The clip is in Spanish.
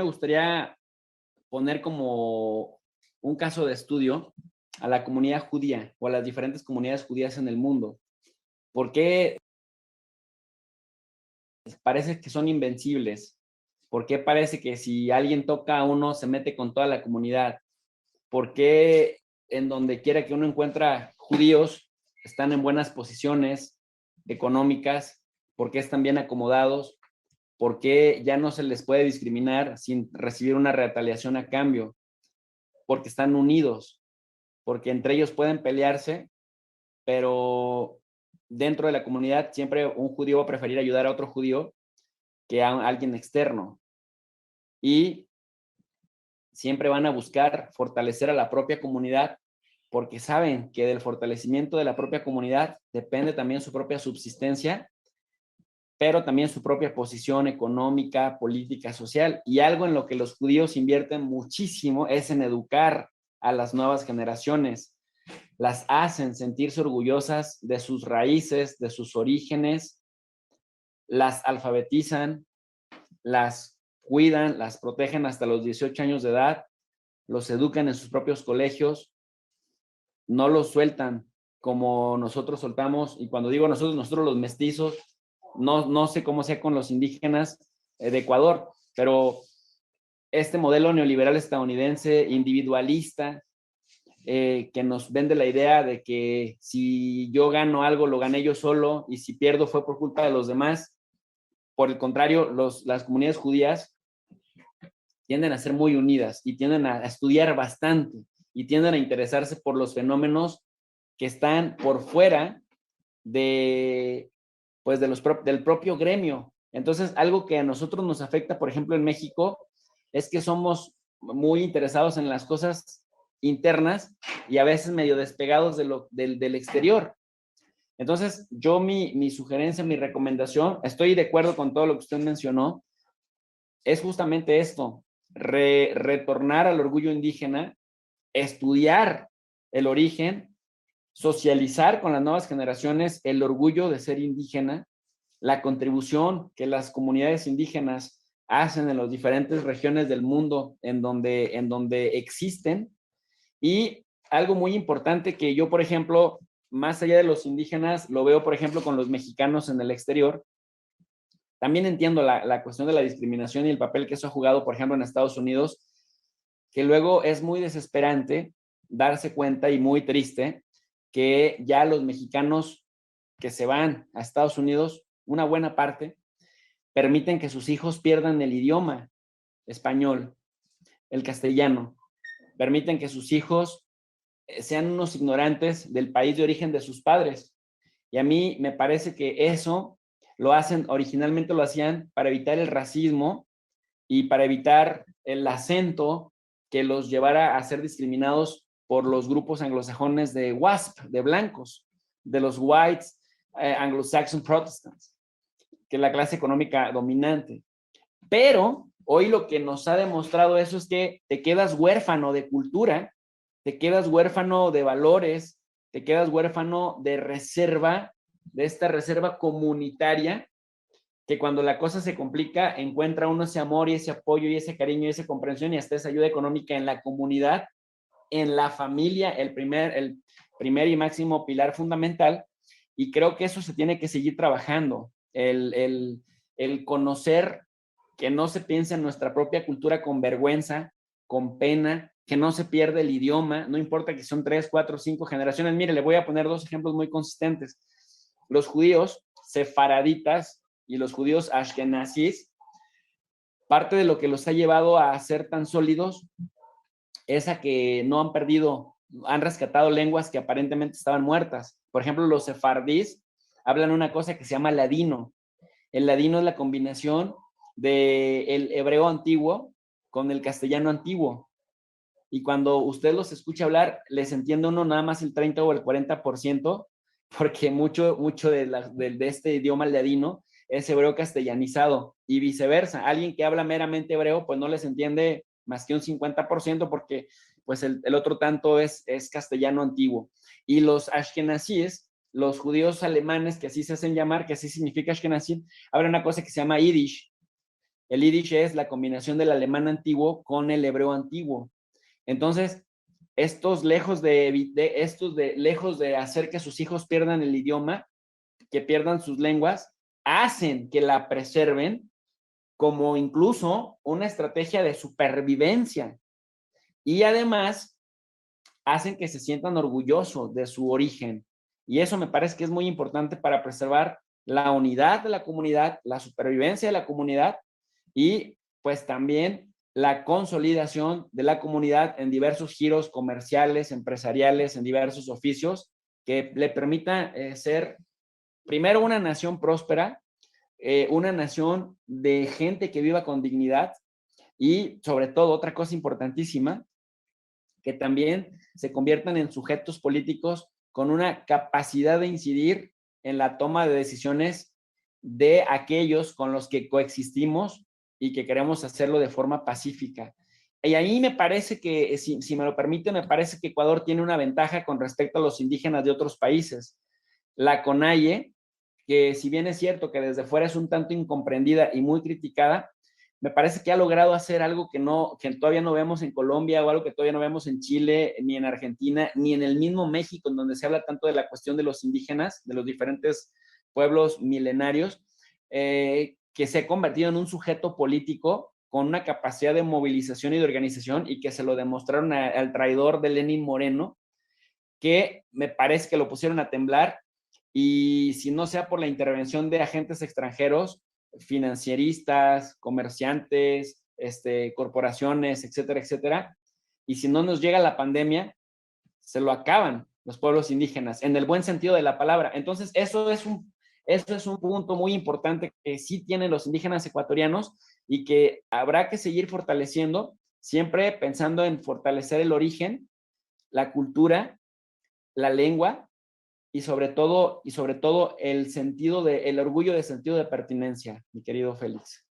gustaría poner como un caso de estudio a la comunidad judía o a las diferentes comunidades judías en el mundo. ¿Por qué parece que son invencibles? ¿Por qué parece que si alguien toca a uno se mete con toda la comunidad? ¿Por qué en donde quiera que uno encuentra judíos están en buenas posiciones económicas? ¿Por qué están bien acomodados? ¿Por qué ya no se les puede discriminar sin recibir una retaliación a cambio? Porque están unidos, porque entre ellos pueden pelearse, pero dentro de la comunidad siempre un judío va a preferir ayudar a otro judío que a alguien externo. Y siempre van a buscar fortalecer a la propia comunidad porque saben que del fortalecimiento de la propia comunidad depende también su propia subsistencia, pero también su propia posición económica, política, social. Y algo en lo que los judíos invierten muchísimo es en educar a las nuevas generaciones. Las hacen sentirse orgullosas de sus raíces, de sus orígenes, las alfabetizan, las cuidan, las protegen hasta los 18 años de edad, los educan en sus propios colegios, no los sueltan como nosotros soltamos, y cuando digo nosotros los mestizos, no sé cómo sea con los indígenas de Ecuador, pero este modelo neoliberal estadounidense individualista, que nos vende la idea de que si yo gano algo, lo gané yo solo, y si pierdo fue por culpa de los demás. Por el contrario, las comunidades judías tienden a ser muy unidas y tienden a estudiar bastante y tienden a interesarse por los fenómenos que están por fuera de, pues del propio gremio. Entonces, algo que a nosotros nos afecta, por ejemplo, en México, es que somos muy interesados en las cosas internas y a veces medio despegados del exterior. Entonces, yo mi sugerencia, mi recomendación, estoy de acuerdo con todo lo que usted mencionó, es justamente esto, retornar al orgullo indígena, estudiar el origen, socializar con las nuevas generaciones el orgullo de ser indígena, la contribución que las comunidades indígenas hacen en las diferentes regiones del mundo en donde existen. Y algo muy importante que yo, por ejemplo, más allá de los indígenas, lo veo, por ejemplo, con los mexicanos en el exterior. También entiendo la cuestión de la discriminación y el papel que eso ha jugado, por ejemplo, en Estados Unidos, que luego es muy desesperante darse cuenta y muy triste que ya los mexicanos que se van a Estados Unidos, una buena parte, permiten que sus hijos pierdan el idioma español, el castellano, permiten que sus hijos sean unos ignorantes del país de origen de sus padres. Y a mí me parece que eso lo hacen, originalmente lo hacían para evitar el racismo y para evitar el acento que los llevara a ser discriminados por los grupos anglosajones de WASP, de blancos, de los whites Anglo-Saxon Protestants, que es la clase económica dominante. Pero hoy lo que nos ha demostrado eso es que te quedas huérfano de cultura, te quedas huérfano de valores, te quedas huérfano de reserva, de esta reserva comunitaria, que cuando la cosa se complica, encuentra uno ese amor y ese apoyo y ese cariño y esa comprensión y hasta esa ayuda económica en la comunidad, en la familia, el primer y máximo pilar fundamental. Y creo que eso se tiene que seguir trabajando, el conocer que no se piensa en nuestra propia cultura con vergüenza, con pena, que no se pierde el idioma, no importa que son 3, 4, 5 generaciones. Mire, le voy a poner 2 ejemplos muy consistentes. Los judíos sefaraditas y los judíos ashkenazis, parte de lo que los ha llevado a ser tan sólidos es a que no han perdido, han rescatado lenguas que aparentemente estaban muertas. Por ejemplo, los sefardíes hablan una cosa que se llama ladino. El ladino es la combinación del hebreo antiguo con el castellano antiguo. Y cuando usted los escucha hablar, les entiende uno nada más el 30 o el 40%, porque mucho de este idioma ladino es hebreo castellanizado y viceversa. Alguien que habla meramente hebreo, pues no les entiende más que un 50% porque pues el otro tanto es castellano antiguo. Y los ashkenazíes, los judíos alemanes, que así se hacen llamar, que así significa ashkenazí, hablan una cosa que se llama yiddish, El yiddish es la combinación del alemán antiguo con el hebreo antiguo. Entonces, lejos de hacer que sus hijos pierdan el idioma, que pierdan sus lenguas, hacen que la preserven como incluso una estrategia de supervivencia. Y además, hacen que se sientan orgullosos de su origen. Y eso me parece que es muy importante para preservar la unidad de la comunidad, la supervivencia de la comunidad y pues también la consolidación de la comunidad en diversos giros comerciales, empresariales, en diversos oficios que le permita ser primero una nación próspera, una nación de gente que viva con dignidad y sobre todo otra cosa importantísima, que también se conviertan en sujetos políticos con una capacidad de incidir en la toma de decisiones de aquellos con los que coexistimos y que queremos hacerlo de forma pacífica. Y ahí me parece que, si me lo permite, me parece que Ecuador tiene una ventaja con respecto a los indígenas de otros países. La CONAIE, que si bien es cierto que desde fuera es un tanto incomprendida y muy criticada, me parece que ha logrado hacer algo que todavía no vemos en Colombia o algo que todavía no vemos en Chile, ni en Argentina, ni en el mismo México, en donde se habla tanto de la cuestión de los indígenas, de los diferentes pueblos milenarios, que se ha convertido en un sujeto político con una capacidad de movilización y de organización y que se lo demostraron al traidor de Lenín Moreno, que me parece que lo pusieron a temblar y si no sea por la intervención de agentes extranjeros, financieristas, comerciantes, corporaciones, etcétera, etcétera, y si no nos llega la pandemia, se lo acaban los pueblos indígenas, en el buen sentido de la palabra. Entonces, eso es un punto muy importante que sí tienen los indígenas ecuatorianos y que habrá que seguir fortaleciendo, siempre pensando en fortalecer el origen, la cultura, la lengua y sobre todo el orgullo de sentido de pertinencia, mi querido Félix.